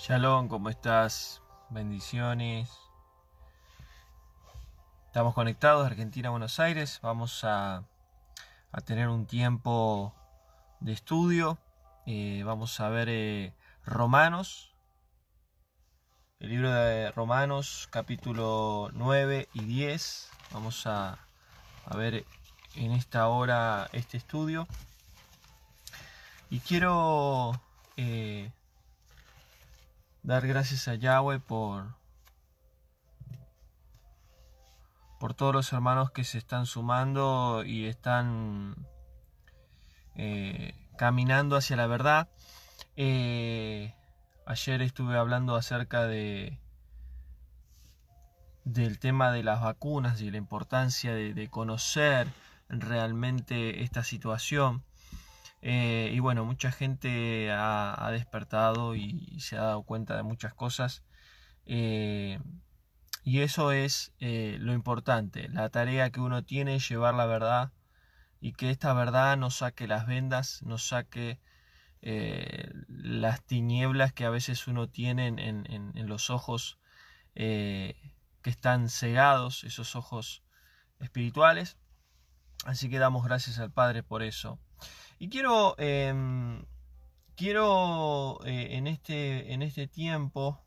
Shalom, ¿cómo estás? Bendiciones. Estamos conectados, Argentina, Buenos Aires. Vamos a tener un tiempo de estudio. Vamos a ver Romanos, el libro de Romanos, capítulo 9 y 10. Vamos a ver en esta hora este estudio. Y quiero dar gracias a Yahweh por todos los hermanos que se están sumando y están caminando hacia la verdad. Ayer estuve hablando acerca del tema de las vacunas y la importancia de conocer realmente esta situación. Y bueno, mucha gente ha despertado y se ha dado cuenta de muchas cosas. Y eso es lo importante. La tarea que uno tiene es llevar la verdad y que esta verdad nos saque las vendas, nos saque las tinieblas que a veces uno tiene en los ojos que están cegados, esos ojos espirituales. Así que damos gracias al Padre por eso. Y quiero en este tiempo,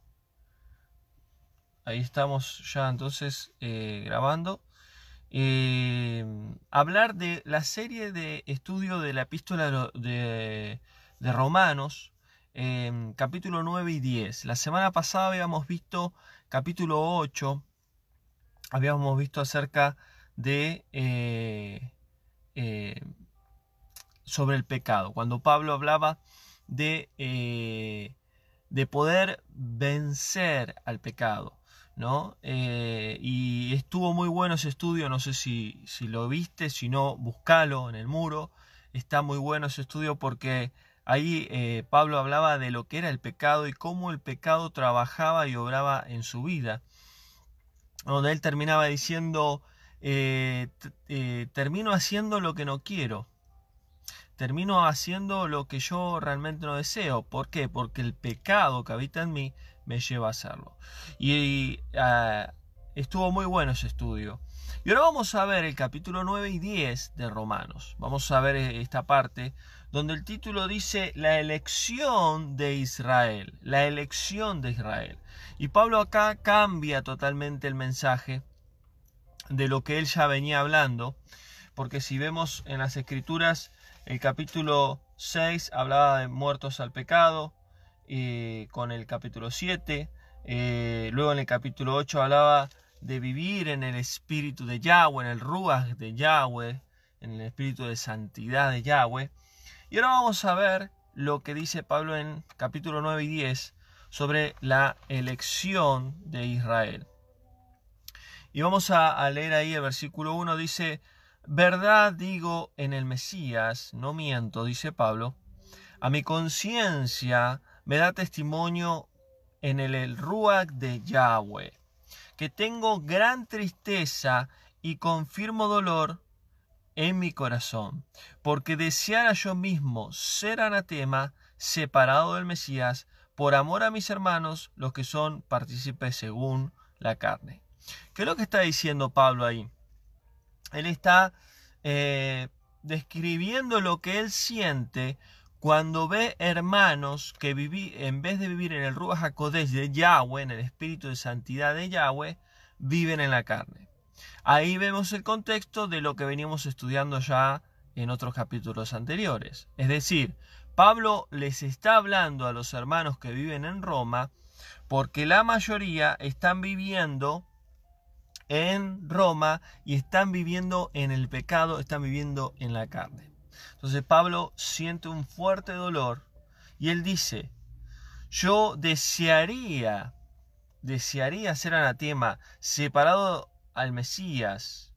ahí estamos ya entonces grabando, hablar de la serie de estudio de la epístola de Romanos, capítulo 9 y 10. La semana pasada habíamos visto capítulo 8, habíamos visto acerca de sobre el pecado, cuando Pablo hablaba de poder vencer al pecado, ¿no? Y estuvo muy bueno ese estudio, no sé si lo viste, si no, buscalo en el muro. Está muy bueno ese estudio porque ahí Pablo hablaba de lo que era el pecado y cómo el pecado trabajaba y obraba en su vida, donde él terminaba diciendo, termino haciendo lo que no quiero. Termino haciendo lo que yo realmente no deseo. ¿Por qué? Porque el pecado que habita en mí me lleva a hacerlo. Y estuvo muy bueno ese estudio. Y ahora vamos a ver el capítulo 9 y 10 de Romanos. Vamos a ver esta parte donde el título dice la elección de Israel. La elección de Israel. Y Pablo acá cambia totalmente el mensaje de lo que él ya venía hablando. Porque si vemos en las escrituras, el capítulo 6 hablaba de muertos al pecado, con el capítulo 7. Luego en el capítulo 8 hablaba de vivir en el espíritu de Yahweh, en el Ruach de Yahweh, en el espíritu de santidad de Yahweh. Y ahora vamos a ver lo que dice Pablo en capítulo 9 y 10 sobre la elección de Israel. Y vamos a leer ahí el versículo 1, dice: verdad digo en el Mesías, no miento, dice Pablo, a mi conciencia me da testimonio en el Ruach de Yahweh, que tengo gran tristeza y confirmo dolor en mi corazón, porque deseara yo mismo ser anatema, separado del Mesías, por amor a mis hermanos, los que son partícipes según la carne. ¿Qué es lo que está diciendo Pablo ahí? Él está describiendo lo que él siente cuando ve hermanos que en vez de vivir en el Ruach HaKodesh de Yahweh, en el espíritu de santidad de Yahweh, viven en la carne. Ahí vemos el contexto de lo que veníamos estudiando ya en otros capítulos anteriores. Es decir, Pablo les está hablando a los hermanos que viven en Roma porque la mayoría están viviendo en Roma y están viviendo en el pecado, están viviendo en la carne. Entonces Pablo siente un fuerte dolor y él dice: yo desearía ser anatema, separado al Mesías,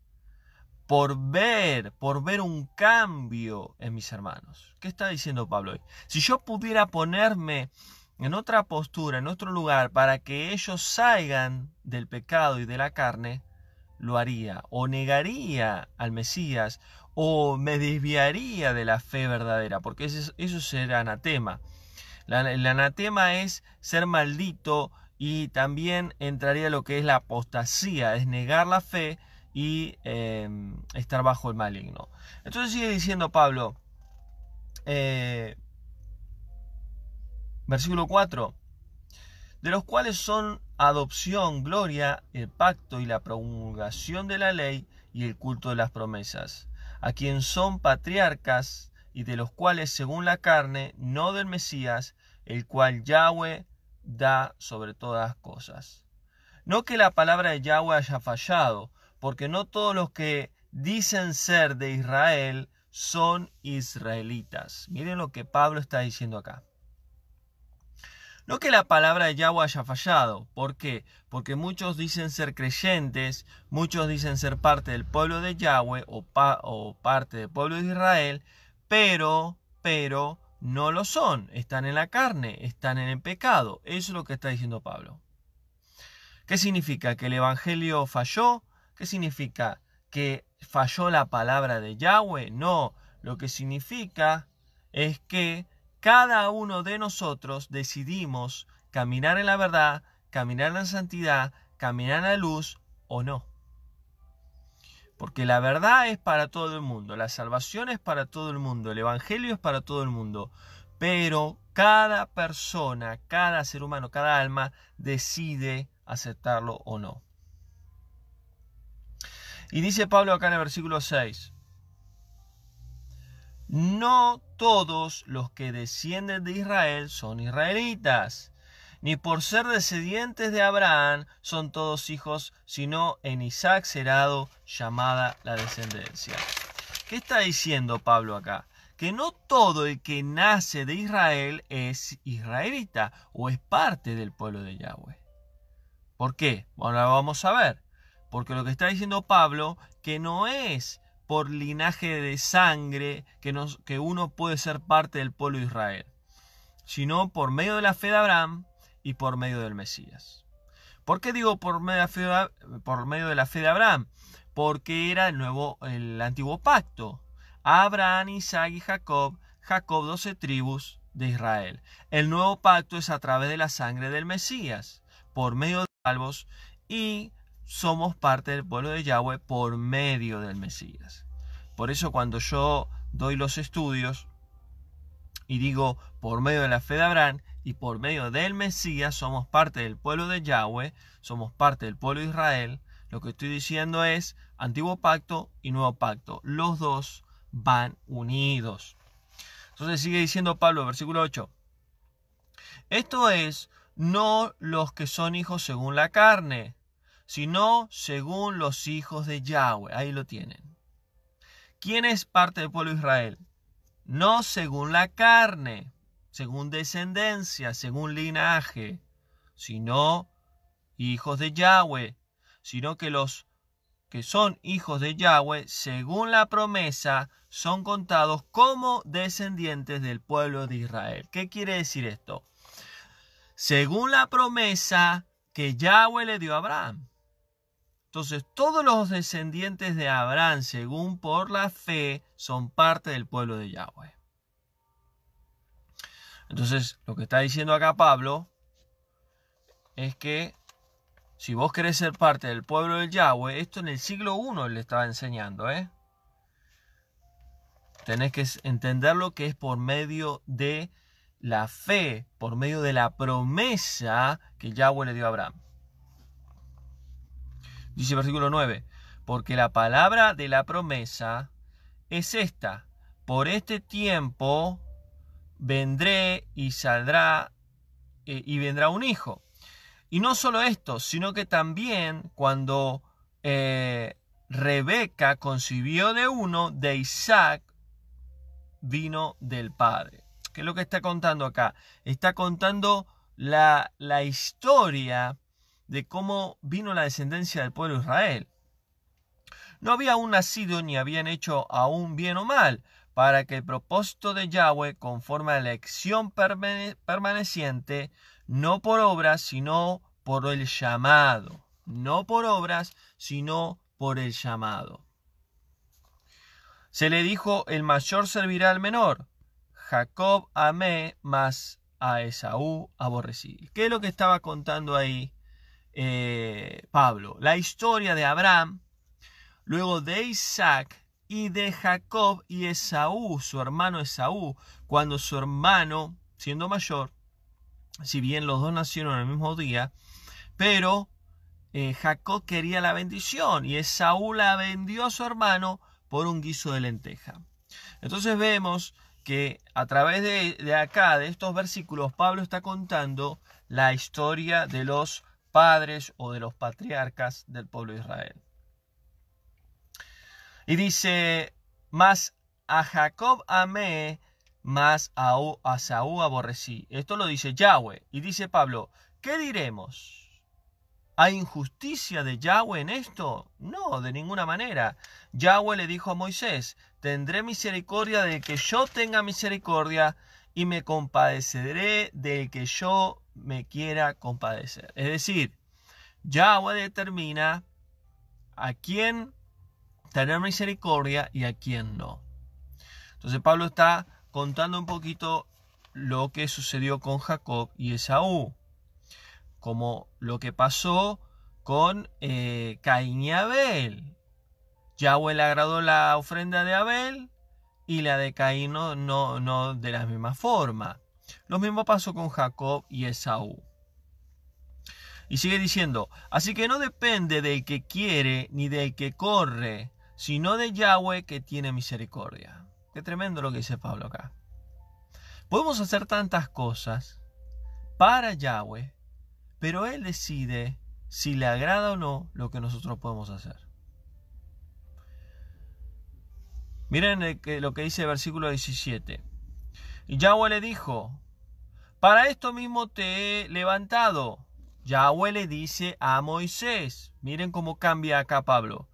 por ver un cambio en mis hermanos. ¿Qué está diciendo Pablo hoy? Si yo pudiera ponerme en otra postura, en otro lugar, para que ellos salgan del pecado y de la carne, lo haría, o negaría al Mesías, o me desviaría de la fe verdadera, porque eso será anatema. El anatema es ser maldito y también entraría lo que es la apostasía, es negar la fe y estar bajo el maligno. Entonces sigue diciendo Pablo, versículo 4, de los cuales son adopción, gloria, el pacto y la promulgación de la ley y el culto de las promesas, a quien son patriarcas y de los cuales según la carne, no del Mesías, el cual Yahweh da sobre todas las cosas. No que la palabra de Yahweh haya fallado, porque no todos los que dicen ser de Israel son israelitas. Miren lo que Pablo está diciendo acá. No que la palabra de Yahweh haya fallado. ¿Por qué? Porque muchos dicen ser creyentes, muchos dicen ser parte del pueblo de Yahweh o parte del pueblo de Israel, pero no lo son. Están en la carne, están en el pecado. Eso es lo que está diciendo Pablo. ¿Qué significa? ¿Que el evangelio falló? ¿Qué significa? ¿Que falló la palabra de Yahweh? No, lo que significa es que cada uno de nosotros decidimos caminar en la verdad, caminar en la santidad, caminar en la luz o no. Porque la verdad es para todo el mundo, la salvación es para todo el mundo, el evangelio es para todo el mundo. Pero cada persona, cada ser humano, cada alma decide aceptarlo o no. Y dice Pablo acá en el versículo 6. No todos los que descienden de Israel son israelitas, ni por ser descendientes de Abraham son todos hijos, sino en Isaac será llamada la descendencia. ¿Qué está diciendo Pablo acá? Que no todo el que nace de Israel es israelita o es parte del pueblo de Yahweh. ¿Por qué? Ahora vamos a ver. Porque lo que está diciendo Pablo, que no es por linaje de sangre que uno puede ser parte del pueblo de Israel, sino por medio de la fe de Abraham y por medio del Mesías. ¿Por qué digo por medio de la fe de Abraham? Porque era el antiguo pacto. Abraham, Isaac y Jacob, 12 tribus de Israel. El nuevo pacto es a través de la sangre del Mesías, por medio de salvos, y somos parte del pueblo de Yahweh por medio del Mesías. Por eso cuando yo doy los estudios y digo por medio de la fe de Abraham y por medio del Mesías somos parte del pueblo de Yahweh, somos parte del pueblo de Israel, lo que estoy diciendo es antiguo pacto y nuevo pacto. Los dos van unidos. Entonces sigue diciendo Pablo, versículo 8. Esto es, no los que son hijos según la carne, sino según los hijos de Yahweh. Ahí lo tienen. ¿Quién es parte del pueblo de Israel? No según la carne, según descendencia, según linaje, sino hijos de Yahweh, sino que los que son hijos de Yahweh, según la promesa, son contados como descendientes del pueblo de Israel. ¿Qué quiere decir esto? Según la promesa que Yahweh le dio a Abraham. Entonces, todos los descendientes de Abraham, según por la fe, son parte del pueblo de Yahweh. Entonces, lo que está diciendo acá Pablo es que si vos querés ser parte del pueblo de Yahweh, esto en el siglo I le estaba enseñando, tenés que entender lo que es por medio de la fe, por medio de la promesa que Yahweh le dio a Abraham. Dice versículo 9, porque la palabra de la promesa es esta: por este tiempo vendré y saldrá y vendrá un hijo. Y no solo esto, sino que también cuando Rebeca concibió de uno, de Isaac vino del padre. ¿Qué es lo que está contando acá? Está contando la historia de cómo vino la descendencia del pueblo de Israel. No había aún nacido ni habían hecho aún bien o mal, para que el propósito de Yahweh, conforme a la elección permaneciente, no por obras, sino por el llamado. No por obras, sino por el llamado. Se le dijo, el mayor servirá al menor. Jacob amé, mas a Esaú aborrecí. ¿Qué es lo que estaba contando ahí Pablo? La historia de Abraham, luego de Isaac y de Jacob y Esaú, su hermano Esaú, cuando su hermano, siendo mayor, si bien los dos nacieron el mismo día, pero Jacob quería la bendición y Esaú la vendió a su hermano por un guiso de lenteja. Entonces vemos que a través de acá, de estos versículos, Pablo está contando la historia de los padres o de los patriarcas del pueblo de Israel. Y dice, mas a Jacob amé, mas a Esaú aborrecí. Esto lo dice Yahweh. Y dice Pablo, ¿qué diremos? ¿Hay injusticia de Yahweh en esto? No, de ninguna manera. Yahweh le dijo a Moisés, tendré misericordia del que yo tenga misericordia y me compadeceré del que yo me quiera compadecer. Es decir, Yahweh determina a quién tener misericordia y a quién no. Entonces Pablo está contando un poquito lo que sucedió con Jacob y Esaú, como lo que pasó con Caín y Abel. Yahweh le agradó la ofrenda de Abel y la de Caín no de la misma forma. Lo mismo pasó con Jacob y Esaú. Y sigue diciendo, así que no depende del que quiere ni del que corre, sino de Yahweh que tiene misericordia. Qué tremendo lo que dice Pablo acá. Podemos hacer tantas cosas para Yahweh, pero Él decide si le agrada o no lo que nosotros podemos hacer. Miren lo que dice el versículo 17. Y Yahweh le dijo, para esto mismo te he levantado. Yahweh le dice a Moisés. Miren cómo cambia acá Pablo.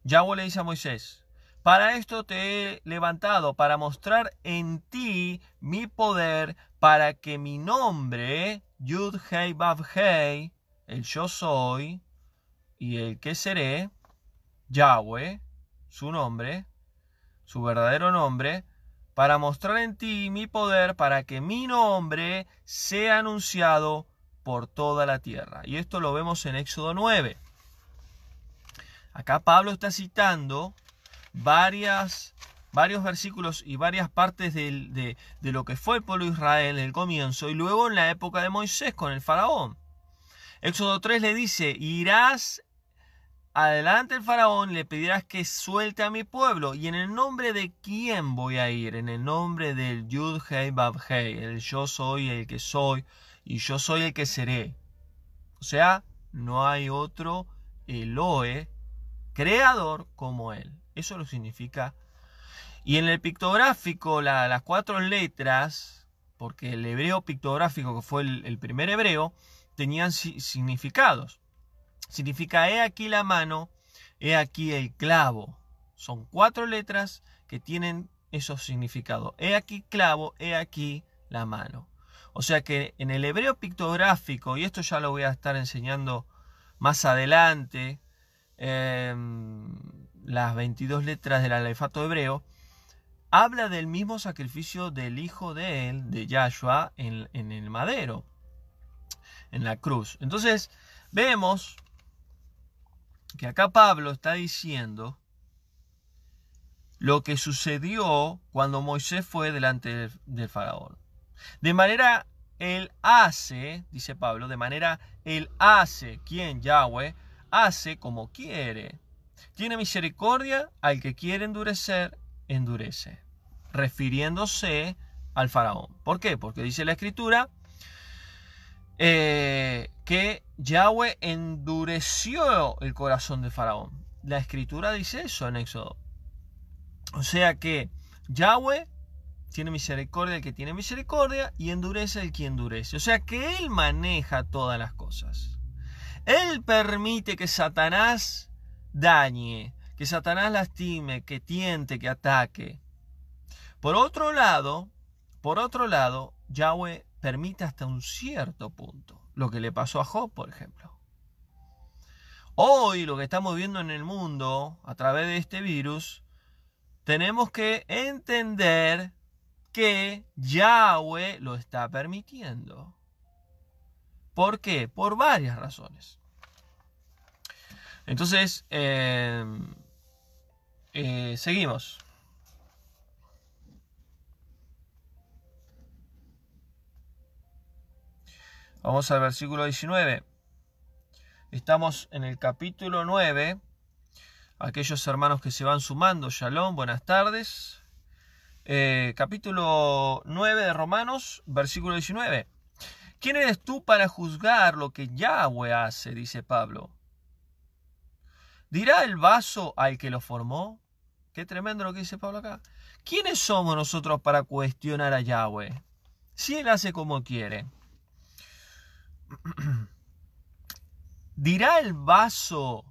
Yahweh le dice a Moisés, para esto te he levantado, para mostrar en ti mi poder, para que mi nombre, Yud Hei Vav Hei, el yo soy y el que seré, Yahweh, su nombre, su verdadero nombre, para mostrar en ti mi poder, para que mi nombre sea anunciado por toda la tierra. Y esto lo vemos en Éxodo 9. Acá Pablo está citando varios versículos y varias partes de lo que fue el pueblo de Israel en el comienzo y luego en la época de Moisés con el faraón. Éxodo 3 le dice, irás adelante el faraón, le pedirás que suelte a mi pueblo. ¿Y en el nombre de quién voy a ir? En el nombre del Yud Hei Vav Hei, el yo soy el que soy y yo soy el que seré. O sea, no hay otro Elohe, creador como él. Eso lo significa. Y en el pictográfico, las 4 letras, porque el hebreo pictográfico, que fue el primer hebreo, tenían significados. Significa, he aquí la mano, he aquí el clavo. Son 4 letras que tienen esos significados. He aquí clavo, he aquí la mano. O sea que en el hebreo pictográfico, y esto ya lo voy a estar enseñando más adelante, las 22 letras del alefato hebreo, habla del mismo sacrificio del hijo de él, de Yahshua, en el madero, en la cruz. Entonces, vemos que acá Pablo está diciendo lo que sucedió cuando Moisés fue delante del faraón. De manera él hace, dice Pablo, de manera él hace, ¿quién? Yahweh, hace como quiere. Tiene misericordia al que quiere endurecer, endurece. Refiriéndose al faraón. ¿Por qué? Porque dice la escritura que Yahweh endureció el corazón del faraón. La escritura dice eso en Éxodo. O sea que Yahweh tiene misericordia el que tiene misericordia y endurece el que endurece. O sea que Él maneja todas las cosas. Él permite que Satanás dañe, que Satanás lastime, que tiente, que ataque. Por otro lado, Yahweh permite hasta un cierto punto. Lo que le pasó a Job, por ejemplo. Hoy lo que estamos viendo en el mundo a través de este virus, tenemos que entender que Yahweh lo está permitiendo. ¿Por qué? Por varias razones. Entonces, seguimos. Vamos al versículo 19. Estamos en el capítulo 9. Aquellos hermanos que se van sumando, Shalom, buenas tardes. Capítulo 9 de Romanos, versículo 19. ¿Quién eres tú para juzgar lo que Yahweh hace? Dice Pablo. ¿Dirá el vaso al que lo formó? Qué tremendo lo que dice Pablo acá. ¿Quiénes somos nosotros para cuestionar a Yahweh? Si Él hace como quiere. ¿Dirá el vaso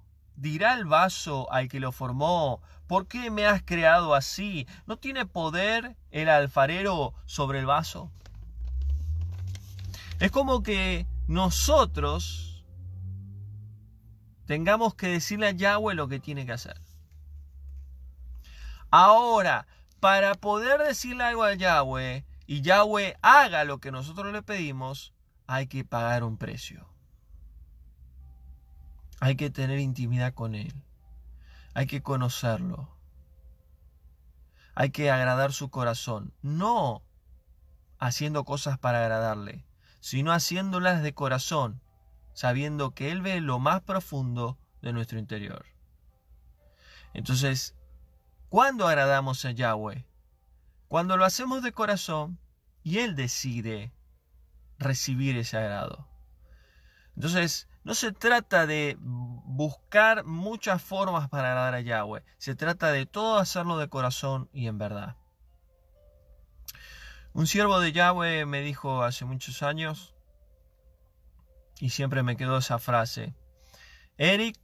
al que lo formó, ¿por qué me has creado así? ¿No tiene poder el alfarero sobre el vaso? Es como que nosotros tengamos que decirle a Yahweh lo que tiene que hacer. Ahora, para poder decirle algo a Yahweh y Yahweh haga lo que nosotros le pedimos, hay que pagar un precio. Hay que tener intimidad con Él. Hay que conocerlo. Hay que agradar su corazón. No haciendo cosas para agradarle, sino haciéndolas de corazón, sabiendo que Él ve lo más profundo de nuestro interior. Entonces, ¿cuándo agradamos a Yahweh? Cuando lo hacemos de corazón y Él decide recibir ese agrado. Entonces, no se trata de buscar muchas formas para agradar a Yahweh. Se trata de todo hacerlo de corazón y en verdad. Un siervo de Yahweh me dijo hace muchos años, y siempre me quedó esa frase: Eric,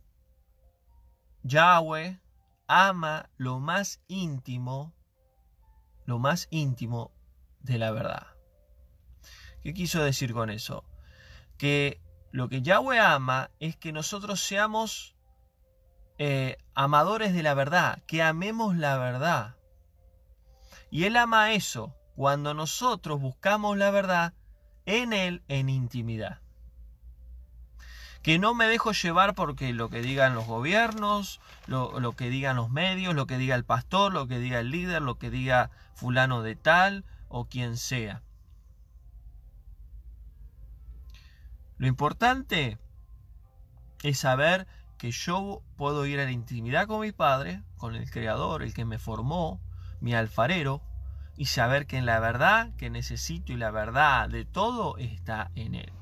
Yahweh ama lo más íntimo de la verdad. ¿Qué quiso decir con eso? Que lo que Yahweh ama es que nosotros seamos amadores de la verdad, que amemos la verdad. Y Él ama eso cuando nosotros buscamos la verdad en Él en intimidad. Que no me dejo llevar porque lo que digan los gobiernos, lo que digan los medios, lo que diga el pastor, lo que diga el líder, lo que diga fulano de tal o quien sea. Lo importante es saber que yo puedo ir a la intimidad con mi Padre, con el Creador, el que me formó, mi alfarero, y saber que en la verdad que necesito y la verdad de todo está en Él.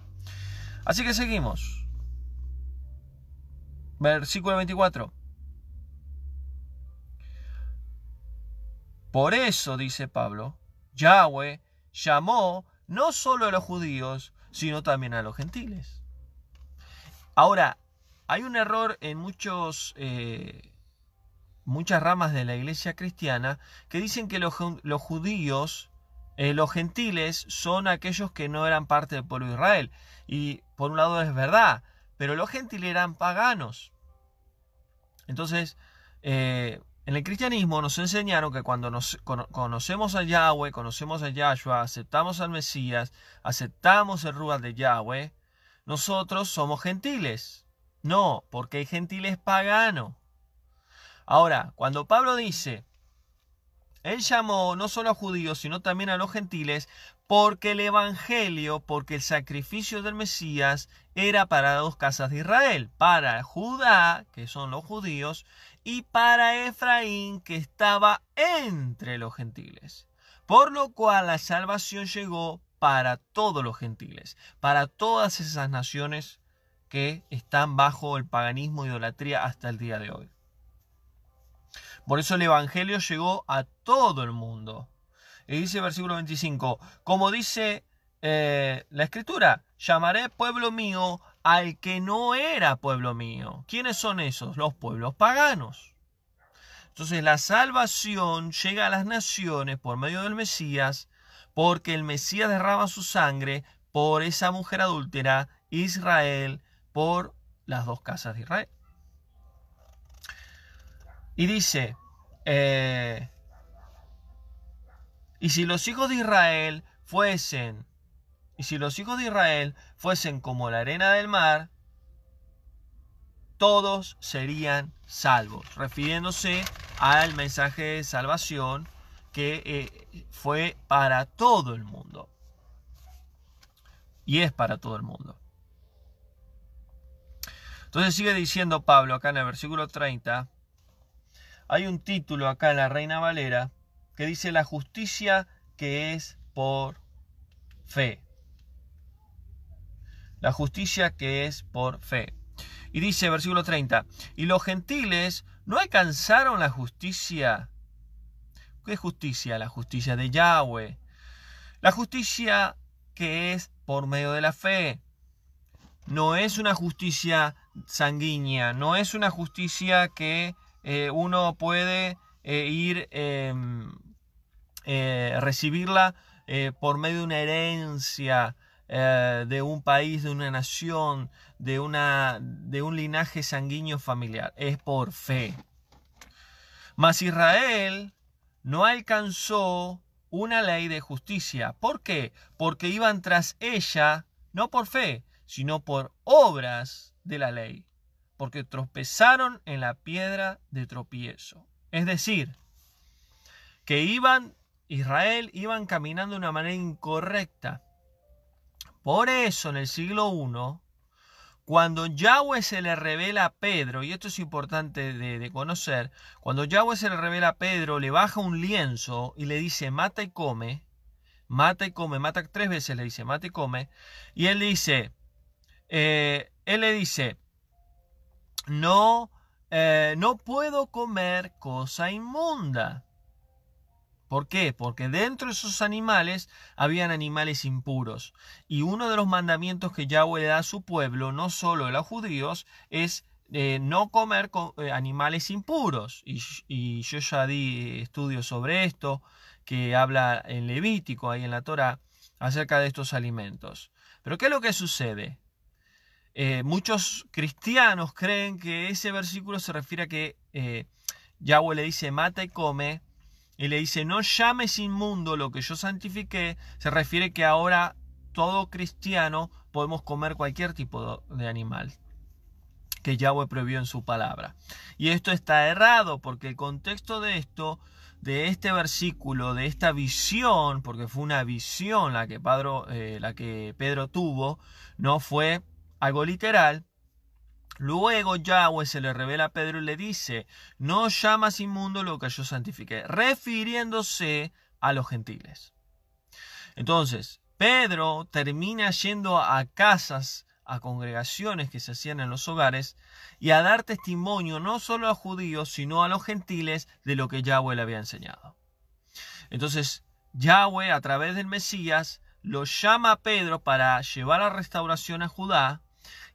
Así que seguimos. Versículo 24. Por eso, dice Pablo, Yahweh llamó no solo a los judíos, sino también a los gentiles. Ahora, hay un error en muchas ramas de la iglesia cristiana que dicen que los judíos, los gentiles, son aquellos que no eran parte del pueblo de Israel. Y por un lado es verdad, pero los gentiles eran paganos. Entonces, en el cristianismo nos enseñaron que cuando conocemos a Yahweh, conocemos a Yahshua, aceptamos al Mesías, aceptamos el Ruach de Yahweh, nosotros somos gentiles. No, porque hay gentiles paganos. Ahora, cuando Pablo dice, Él llamó no solo a judíos, sino también a los gentiles, porque el evangelio, porque el sacrificio del Mesías era para dos casas de Israel, para Judá, que son los judíos, y para Efraín, que estaba entre los gentiles. Por lo cual la salvación llegó para todos los gentiles, para todas esas naciones que están bajo el paganismo e idolatría hasta el día de hoy. Por eso el evangelio llegó a todo el mundo. Y dice el versículo 25, como dice la escritura, llamaré pueblo mío al que no era pueblo mío. ¿Quiénes son esos? Los pueblos paganos. Entonces la salvación llega a las naciones por medio del Mesías, porque el Mesías derrama su sangre por esa mujer adúltera, Israel, por las dos casas de Israel. Y dice, Y si los hijos de Israel fuesen como la arena del mar, todos serían salvos, refiriéndose al mensaje de salvación que fue para todo el mundo. Y es para todo el mundo. Entonces sigue diciendo Pablo acá en el versículo 30. Hay un título acá en la Reina Valera que dice la justicia que es por fe. La justicia que es por fe. Y dice versículo 30. Y los gentiles no alcanzaron la justicia. ¿Qué justicia? La justicia de Yahweh. La justicia que es por medio de la fe. No es una justicia sanguínea. No es una justicia que uno puede recibirla por medio de una herencia de un país, de una nación, de un linaje sanguíneo familiar. Es por fe. Mas Israel no alcanzó una ley de justicia. ¿Por qué? Porque iban tras ella, no por fe, sino por obras de la ley. Porque tropezaron en la piedra de tropiezo. Es decir, que Israel iban caminando de una manera incorrecta. Por eso en el siglo I, cuando Yahweh se le revela a Pedro, y esto es importante de conocer, cuando Yahweh se le revela a Pedro, le baja un lienzo y le dice, mata y come, mata 3 veces le dice, mata y come, y él le dice, no puedo comer cosa inmunda. ¿Por qué? Porque dentro de esos animales habían animales impuros. Y uno de los mandamientos que Yahweh le da a su pueblo, no solo a los judíos, es no comer animales impuros. Y yo ya di estudios sobre esto, que habla en Levítico, ahí en la Torá, acerca de estos alimentos. Pero ¿qué es lo que sucede? Muchos cristianos creen que ese versículo se refiere a que Yahweh le dice mata y come, y le dice no llames inmundo lo que yo santifiqué. Se refiere que ahora todo cristiano podemos comer cualquier tipo de animal que Yahweh prohibió en su palabra. Y esto está errado, porque el contexto de esto, de este versículo, de esta visión, porque fue una visión la que Pedro tuvo, no fue algo literal. Luego Yahweh se le revela a Pedro y le dice, no llamas inmundo lo que yo santifiqué, refiriéndose a los gentiles. Entonces, Pedro termina yendo a casas, a congregaciones que se hacían en los hogares, y a dar testimonio no solo a los judíos, sino a los gentiles de lo que Yahweh le había enseñado. Entonces, Yahweh, a través del Mesías, lo llama a Pedro para llevar la restauración a Judá,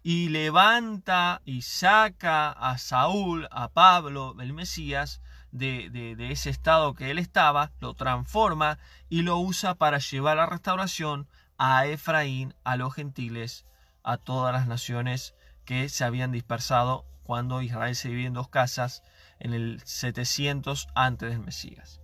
y levanta y saca a Saúl, a Pablo, el Mesías, de ese estado que él estaba, lo transforma y lo usa para llevar la restauración a Efraín, a los gentiles, a todas las naciones que se habían dispersado cuando Israel se dividió en 2 casas en el 700 antes del Mesías.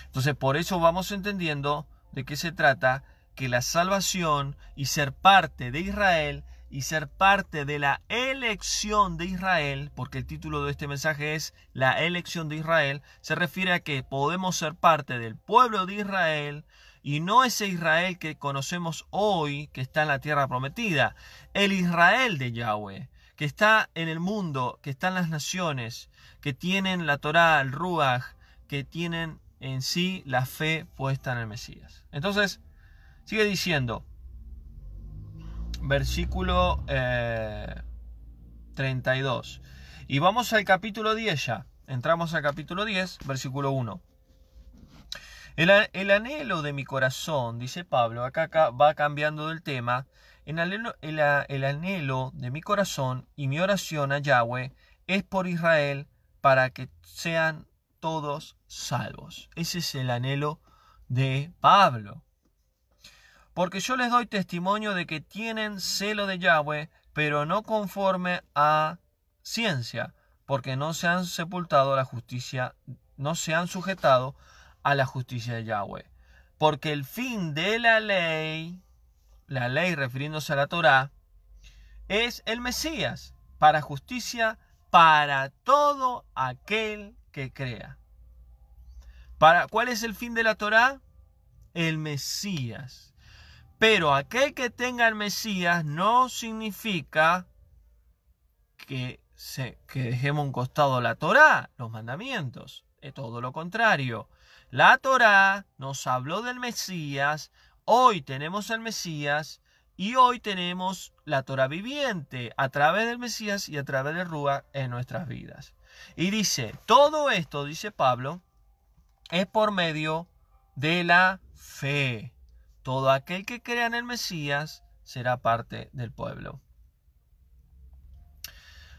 Entonces, por eso vamos entendiendo de qué se trata, que la salvación y ser parte de Israel y ser parte de la elección de Israel, porque el título de este mensaje es la elección de Israel, se refiere a que podemos ser parte del pueblo de Israel y no ese Israel que conocemos hoy que está en la tierra prometida, el Israel de Yahweh, que está en el mundo, que está en las naciones, que tienen la Torá, el Ruach, que tienen en sí la fe puesta en el Mesías. Entonces, sigue diciendo, versículo 32. Y vamos al capítulo 10 ya. Entramos al capítulo 10, versículo 1. El anhelo de mi corazón, dice Pablo, acá va cambiando del tema. El anhelo de mi corazón y mi oración a Yahweh es por Israel para que sean todos salvos. Ese es el anhelo de Pablo. Porque yo les doy testimonio de que tienen celo de Yahweh, pero no conforme a ciencia, porque no se han sepultado a la justicia, no se han sujetado a la justicia de Yahweh. Porque el fin de la ley refiriéndose a la Torá, es el Mesías, para justicia para todo aquel que crea. ¿Cuál es el fin de la Torá? El Mesías. Pero aquel que tenga el Mesías no significa que dejemos a un costado la Torá, los mandamientos. Es todo lo contrario. La Torá nos habló del Mesías, hoy tenemos al Mesías y hoy tenemos la Torá viviente a través del Mesías y a través del Ruach en nuestras vidas. Y dice, todo esto, dice Pablo, es por medio de la fe. Todo aquel que crea en el Mesías será parte del pueblo.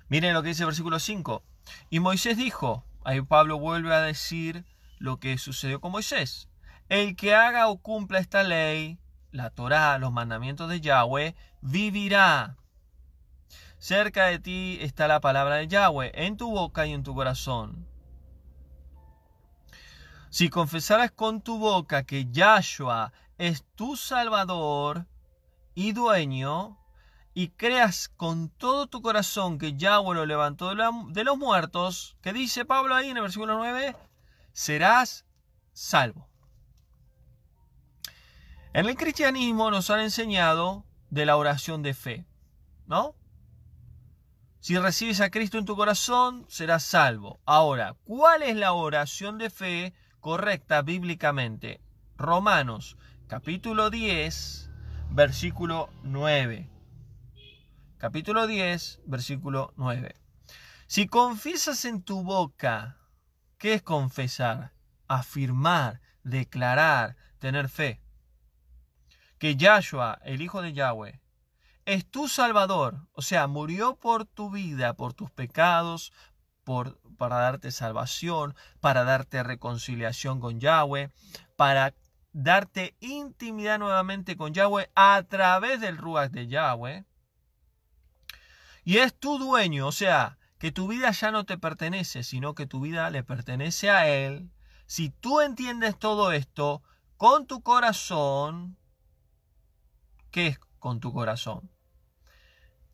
Miren lo que dice el versículo 5. Y Moisés dijo, ahí Pablo vuelve a decir lo que sucedió con Moisés. El que haga o cumpla esta ley, la Torá, los mandamientos de Yahweh, vivirá. Cerca de ti está la palabra de Yahweh, en tu boca y en tu corazón. Si confesaras con tu boca que Yahshua es tu Salvador y dueño, y creas con todo tu corazón que Yahweh lo levantó de los muertos, que dice Pablo ahí en el versículo 9, serás salvo. En el cristianismo nos han enseñado de la oración de fe, ¿no? Si recibes a Cristo en tu corazón, serás salvo. Ahora, ¿cuál es la oración de fe correcta bíblicamente? Romanos, capítulo 10, versículo 9. Capítulo 10, versículo 9. Si confiesas en tu boca, ¿qué es confesar? Afirmar, declarar, tener fe. Que Yahshua, el Hijo de Yahweh, es tu Salvador, o sea, murió por tu vida, por tus pecados, para darte salvación, para darte reconciliación con Yahweh, para darte intimidad nuevamente con Yahweh a través del Ruach de Yahweh. Y es tu dueño, o sea, que tu vida ya no te pertenece, sino que tu vida le pertenece a Él. Si tú entiendes todo esto con tu corazón, ¿qué es con tu corazón?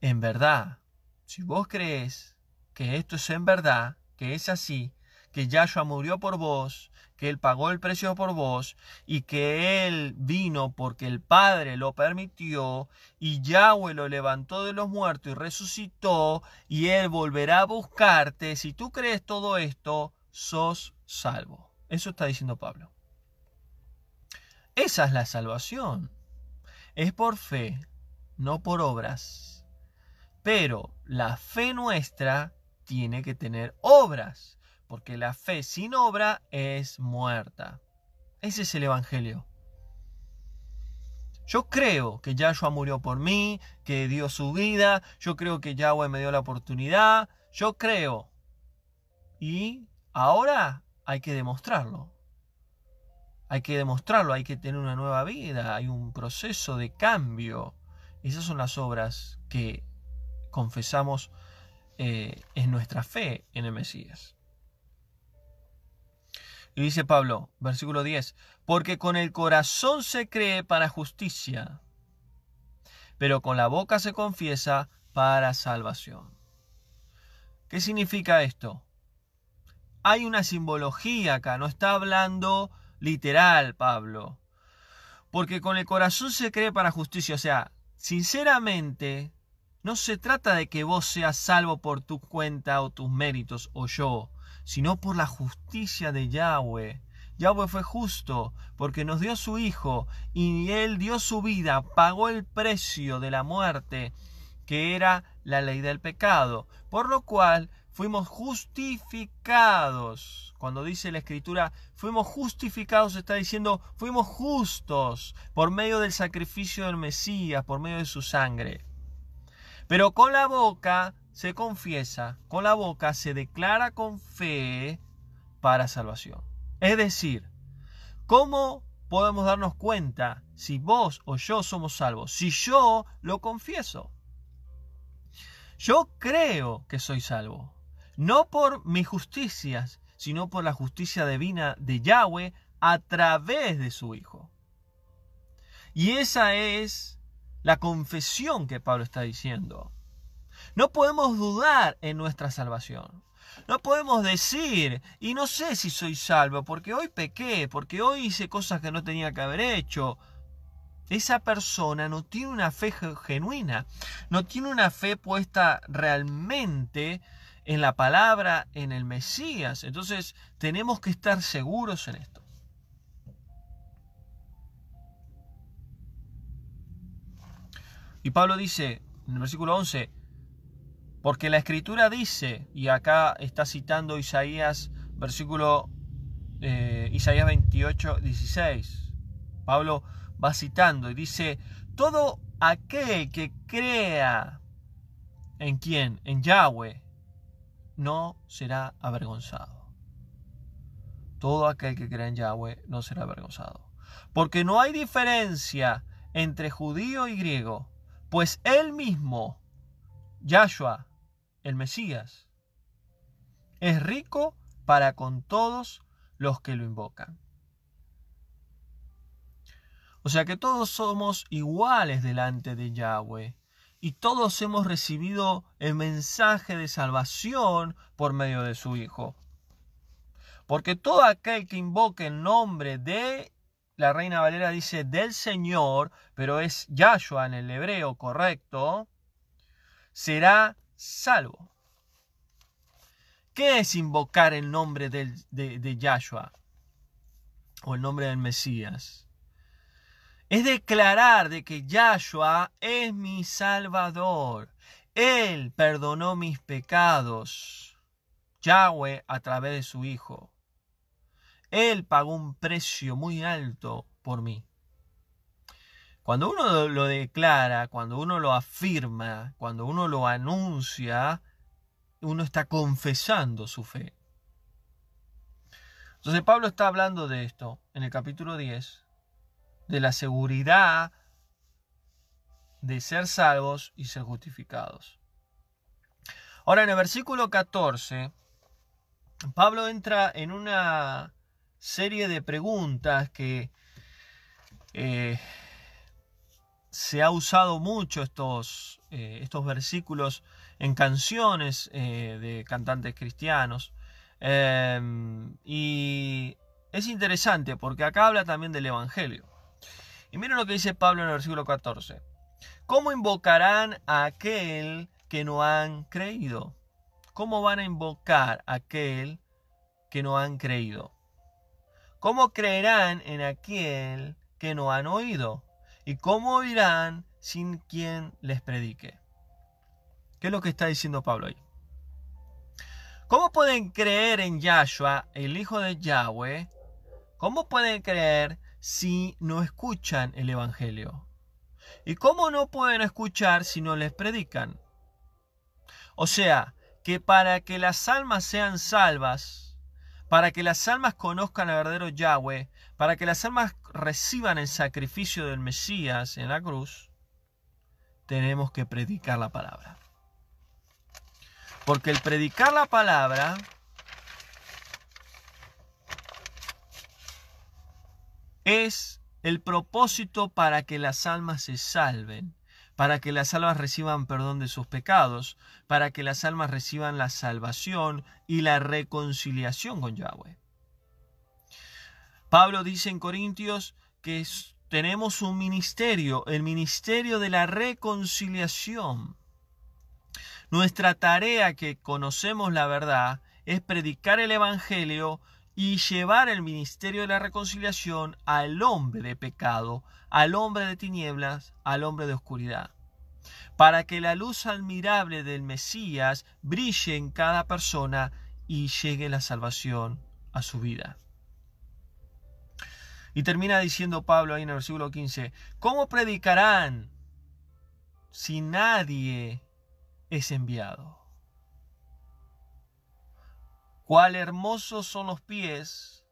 En verdad, si vos crees que esto es en verdad, que es así, que Yahshua murió por vos, que Él pagó el precio por vos y que Él vino porque el Padre lo permitió y Yahweh lo levantó de los muertos y resucitó y Él volverá a buscarte, si tú crees todo esto, sos salvo. Eso está diciendo Pablo. Esa es la salvación. Es por fe, no por obras. Pero la fe nuestra tiene que tener obras, porque la fe sin obra es muerta. Ese es el Evangelio. Yo creo que Yahshua murió por mí, que dio su vida, yo creo que Yahweh me dio la oportunidad, yo creo. Y ahora hay que demostrarlo. Hay que demostrarlo, hay que tener una nueva vida, hay un proceso de cambio. Esas son las obras que confesamos en nuestra fe en el Mesías. Y dice Pablo, versículo 10, porque con el corazón se cree para justicia, pero con la boca se confiesa para salvación. ¿Qué significa esto? Hay una simbología acá, no está hablando literal Pablo. Porque con el corazón se cree para justicia, o sea, sinceramente, no se trata de que vos seas salvo por tu cuenta o tus méritos o yo, sino por la justicia de Yahweh. Yahweh fue justo porque nos dio su Hijo y Él dio su vida, pagó el precio de la muerte, que era la ley del pecado, por lo cual fuimos justificados. Cuando dice la Escritura, fuimos justificados, está diciendo, fuimos justos por medio del sacrificio del Mesías, por medio de su sangre. Pero con la boca se confiesa, con la boca se declara con fe para salvación. Es decir, ¿cómo podemos darnos cuenta si vos o yo somos salvos? Si yo lo confieso. Yo creo que soy salvo, no por mis justicias, sino por la justicia divina de Yahweh a través de su Hijo. Y esa es la confesión que Pablo está diciendo. No podemos dudar en nuestra salvación. No podemos decir, y no sé si soy salvo, porque hoy pequé, porque hoy hice cosas que no tenía que haber hecho. Esa persona no tiene una fe genuina, no tiene una fe puesta realmente en la palabra, en el Mesías. Entonces tenemos que estar seguros en esto. Y Pablo dice en el versículo 11, porque la Escritura dice, y acá está citando Isaías, Isaías 28, 16. Pablo va citando y dice, todo aquel que crea en quién, en Yahweh, no será avergonzado. Todo aquel que crea en Yahweh no será avergonzado. Porque no hay diferencia entre judío y griego, pues él mismo, Yahshua, el Mesías, es rico para con todos los que lo invocan. O sea que todos somos iguales delante de Yahweh y todos hemos recibido el mensaje de salvación por medio de su Hijo. Porque todo aquel que invoque el nombre de, la Reina Valera dice del Señor, pero es Yahshua en el hebreo correcto, será salvo. ¿Qué es invocar el nombre de Yahshua o el nombre del Mesías? Es declarar de que Yahshua es mi Salvador. Él perdonó mis pecados. Yahweh a través de su Hijo. Él pagó un precio muy alto por mí. Cuando uno lo declara, cuando uno lo afirma, cuando uno lo anuncia, uno está confesando su fe. Entonces Pablo está hablando de esto en el capítulo 10, de la seguridad de ser salvos y ser justificados. Ahora en el versículo 14, Pablo entra en una serie de preguntas que se ha usado mucho estos versículos en canciones de cantantes cristianos. Y es interesante porque acá habla también del Evangelio. Y miren lo que dice Pablo en el versículo 14. ¿Cómo invocarán a aquel que no han creído? ¿Cómo van a invocar a aquel que no han creído? ¿Cómo creerán en aquel que no han oído? ¿Y cómo oirán sin quien les predique? ¿Qué es lo que está diciendo Pablo ahí? ¿Cómo pueden creer en Yahshua, el Hijo de Yahweh? ¿Cómo pueden creer si no escuchan el Evangelio? ¿Y cómo no pueden escuchar si no les predican? O sea, que para que las almas sean salvas, para que las almas conozcan al verdadero Yahweh, para que las almas reciban el sacrificio del Mesías en la cruz, tenemos que predicar la palabra. Porque el predicar la palabra es el propósito para que las almas se salven, para que las almas reciban perdón de sus pecados, para que las almas reciban la salvación y la reconciliación con Yahweh. Pablo dice en Corintios que tenemos un ministerio, el ministerio de la reconciliación. Nuestra tarea, que conocemos la verdad, es predicar el Evangelio y llevar el ministerio de la reconciliación al hombre de pecado, al hombre de tinieblas, al hombre de oscuridad, para que la luz admirable del Mesías brille en cada persona y llegue la salvación a su vida. Y termina diciendo Pablo ahí en el versículo 15, ¿cómo predicarán si nadie es enviado? Cuán hermosos son los pies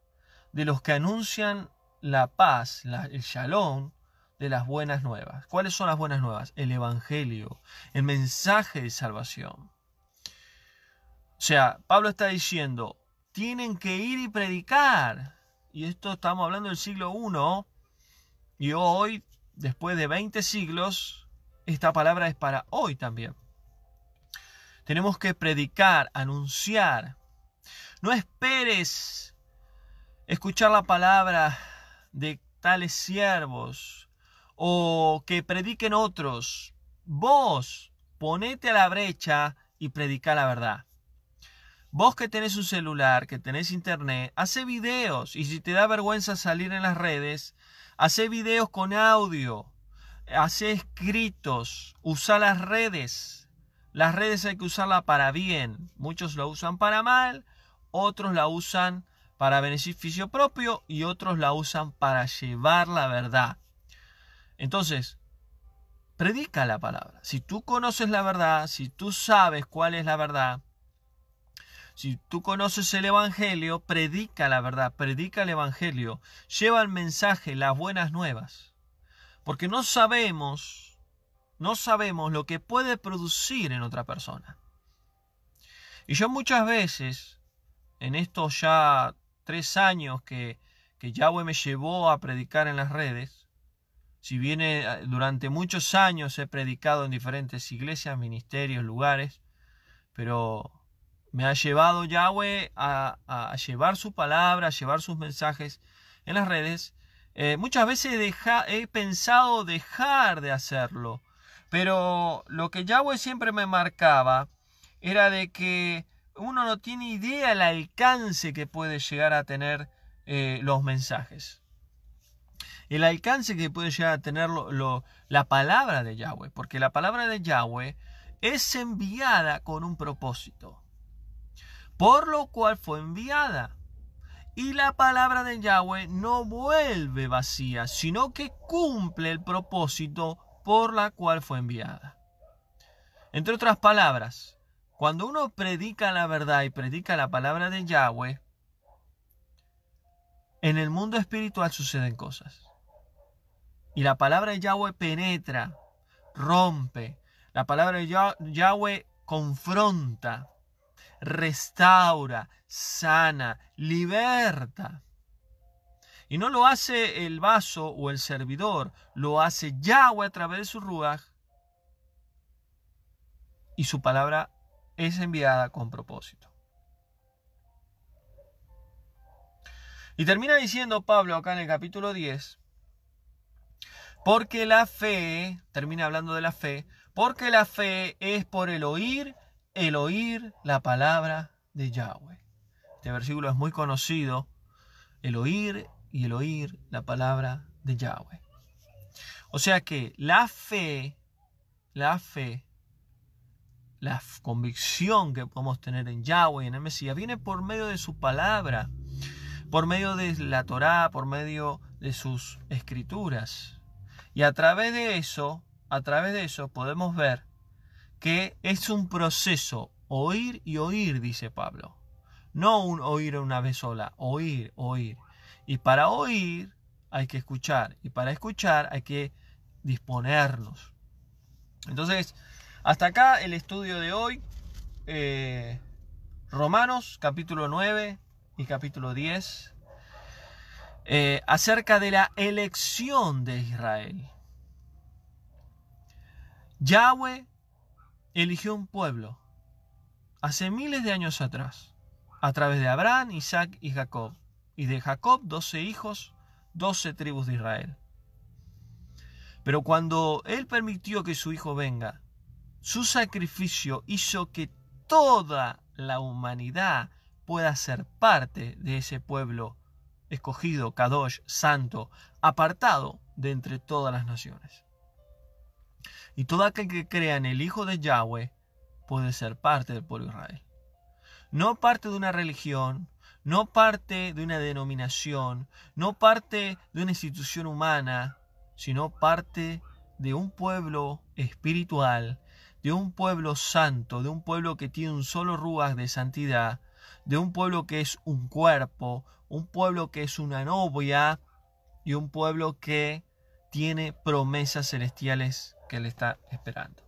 de los que anuncian la paz, el shalom de las buenas nuevas. ¿Cuáles son las buenas nuevas? El Evangelio, el mensaje de salvación. O sea, Pablo está diciendo, tienen que ir y predicar. y esto estamos hablando del siglo I, y hoy, después de 20 siglos, esta palabra es para hoy también. Tenemos que predicar, anunciar. No esperes escuchar la palabra de tales siervos o que prediquen otros. Vos ponete a la brecha y predica la verdad. Vos que tenés un celular, que tenés internet, hace videos, y si te da vergüenza salir en las redes, hace videos con audio, hace escritos, usa las redes. Las redes hay que usarlas para bien. Muchos la usan para mal, otros la usan para beneficio propio y otros la usan para llevar la verdad. Entonces, predica la palabra. Si tú conoces la verdad, si tú sabes cuál es la verdad, si tú conoces el Evangelio, predica la verdad, predica el Evangelio, lleva el mensaje, las buenas nuevas. Porque no sabemos lo que puede producir en otra persona. Y yo muchas veces, en estos ya 3 años que Yahweh me llevó a predicar en las redes, si bien durante muchos años he predicado en diferentes iglesias, ministerios, lugares, pero me ha llevado Yahweh a llevar su palabra, a llevar sus mensajes en las redes. Muchas veces he pensado dejar de hacerlo, pero lo que Yahweh siempre me marcaba era de que uno no tiene idea del alcance que puede llegar a tener los mensajes. El alcance que puede llegar a tener la palabra de Yahweh, porque la palabra de Yahweh es enviada con un propósito, por lo cual fue enviada. Y la palabra de Yahweh no vuelve vacía, sino que cumple el propósito por la cual fue enviada. Entre otras palabras, cuando uno predica la verdad y predica la palabra de Yahweh, en el mundo espiritual suceden cosas. Y la palabra de Yahweh penetra, rompe. La palabra de Yahweh confronta, restaura, sana, liberta. Y no lo hace el vaso o el servidor, lo hace Yahweh a través de su ruaj, y su palabra es enviada con propósito. Y termina diciendo Pablo acá en el capítulo 10, porque la fe, termina hablando de la fe, porque la fe es por el oír la palabra de Yahweh. Este versículo es muy conocido, el oír la palabra de Yahweh. O sea que la fe, la convicción que podemos tener en Yahweh y en el Mesías viene por medio de su palabra, por medio de la Torá, por medio de sus escrituras. Y a través de eso podemos ver que es un proceso, oír y oír, dice Pablo. No un oír una vez sola, oír. Y para oír hay que escuchar, y para escuchar hay que disponernos. Entonces, hasta acá el estudio de hoy. Romanos capítulo 9 y capítulo 10. Acerca de la elección de Israel. Yahweh eligió un pueblo hace miles de años atrás, a través de Abraham, Isaac y Jacob, y de Jacob 12 hijos, 12 tribus de Israel. Pero cuando él permitió que su hijo venga, su sacrificio hizo que toda la humanidad pueda ser parte de ese pueblo escogido, Kadosh, santo, apartado de entre todas las naciones. Y todo aquel que crea en el Hijo de Yahweh puede ser parte del pueblo de Israel. No parte de una religión, no parte de una denominación, no parte de una institución humana, sino parte de un pueblo espiritual, de un pueblo santo, de un pueblo que tiene un solo ruaj de santidad, de un pueblo que es un cuerpo, un pueblo que es una novia y un pueblo que tiene promesas celestiales que le está esperando.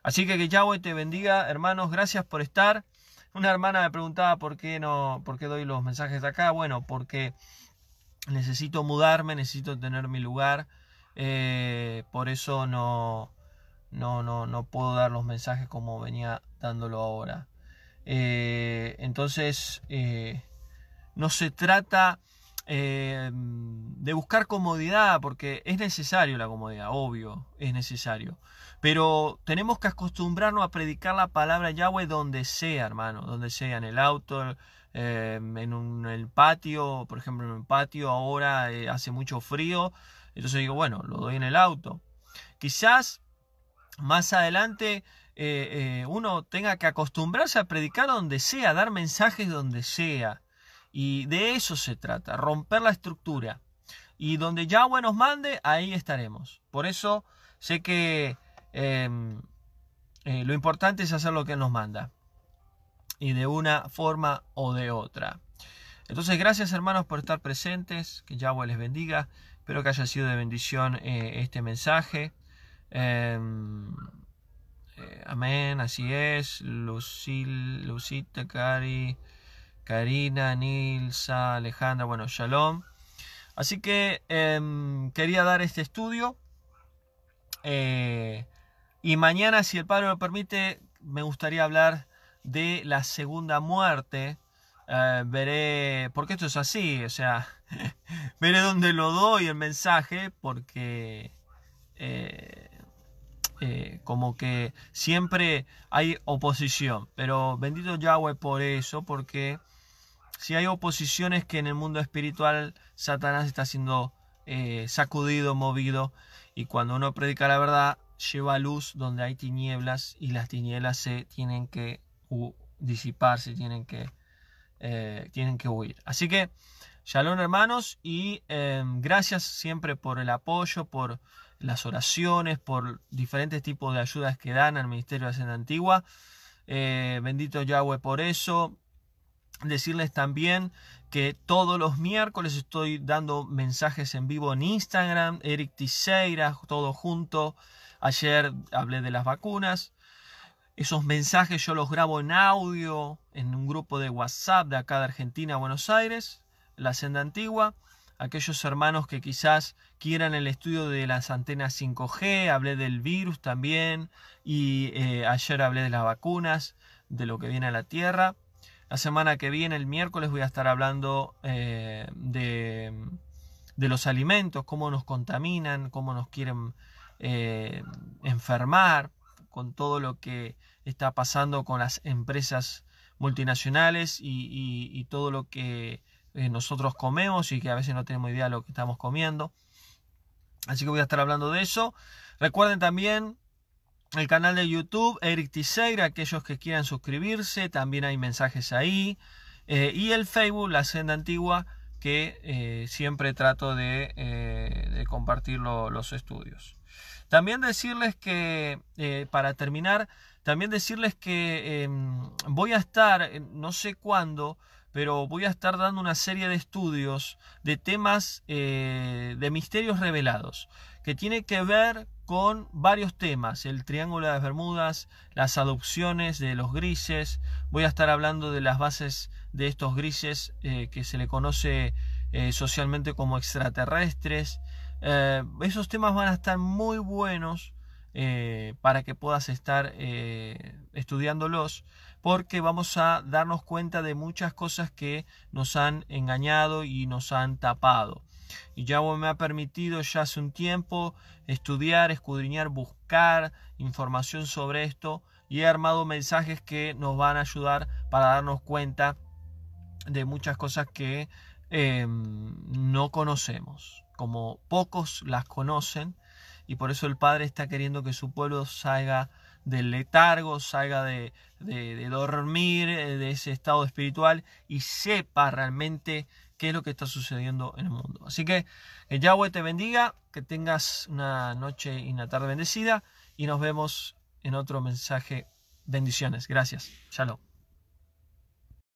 Así que Yahweh te bendiga, hermanos, gracias por estar. Una hermana me preguntaba por qué doy los mensajes de acá. Bueno, porque necesito mudarme, necesito tener mi lugar. Por eso no puedo dar los mensajes como venía dándolo ahora. Entonces, no se trata de buscar comodidad, porque es necesario la comodidad, obvio, es necesario. Pero tenemos que acostumbrarnos a predicar la palabra Yahweh donde sea, hermano, donde sea, en el auto, en el patio, por ejemplo, en un patio ahora hace mucho frío, entonces digo, bueno, lo doy en el auto. Quizás más adelante uno tenga que acostumbrarse a predicar donde sea, dar mensajes donde sea. Y de eso se trata, romper la estructura. Y donde Yahweh nos mande, ahí estaremos. Por eso sé que lo importante es hacer lo que Él nos manda. Y de una forma o de otra. Entonces, gracias hermanos por estar presentes. Que Yahweh les bendiga. Espero que haya sido de bendición este mensaje. Amén, así es. Lucita, Karina, Nilsa, Alejandra, bueno, Shalom. Así que quería dar este estudio. Y mañana, si el Padre lo permite, me gustaría hablar de la segunda muerte. Veré, porque esto es así, o sea, veré dónde lo doy el mensaje, porque como que siempre hay oposición. Pero bendito Yahweh por eso, porque si hay oposiciones que en el mundo espiritual Satanás está siendo sacudido, movido, y cuando uno predica la verdad lleva luz donde hay tinieblas, y las tinieblas se tienen que disiparse, tienen que huir. Así que shalom hermanos, y gracias siempre por el apoyo, por las oraciones, por diferentes tipos de ayudas que dan al Ministerio de Hacienda Antigua. Bendito Yahweh por eso. Decirles también que todos los miércoles estoy dando mensajes en vivo en Instagram, Eric Tiseira, todo junto. Ayer hablé de las vacunas. Esos mensajes yo los grabo en audio en un grupo de WhatsApp de acá de Argentina, Buenos Aires, la Senda Antigua. Aquellos hermanos que quizás quieran el estudio de las antenas 5G, hablé del virus también, y ayer hablé de las vacunas, de lo que viene a la Tierra. La semana que viene, el miércoles, voy a estar hablando de los alimentos, cómo nos contaminan, cómo nos quieren enfermar, con todo lo que está pasando con las empresas multinacionales y todo lo que nosotros comemos, y que a veces no tenemos idea de lo que estamos comiendo. Así que voy a estar hablando de eso. Recuerden también el canal de YouTube, Eric Tiseira, aquellos que quieran suscribirse, también hay mensajes ahí. Y el Facebook, La Senda Antigua, que siempre trato de compartir los estudios. También decirles que, para terminar, también decirles que voy a estar, no sé cuándo, pero voy a estar dando una serie de estudios de temas de misterios revelados, que tiene que ver con varios temas: el Triángulo de las Bermudas, las adopciones de los grises. Voy a estar hablando de las bases de estos grises que se le conoce socialmente como extraterrestres. Esos temas van a estar muy buenos para que puedas estar estudiándolos, porque vamos a darnos cuenta de muchas cosas que nos han engañado y nos han tapado. Y Yahweh me ha permitido ya hace un tiempo estudiar, escudriñar, buscar información sobre esto, y he armado mensajes que nos van a ayudar para darnos cuenta de muchas cosas que no conocemos, como pocos las conocen, y por eso el Padre está queriendo que su pueblo salga del letargo, salga de dormir, de ese estado espiritual, y sepa realmente qué es lo que está sucediendo en el mundo. Así que Yahweh te bendiga, que tengas una noche y una tarde bendecida, y nos vemos en otro mensaje. Bendiciones. Gracias. Shalom.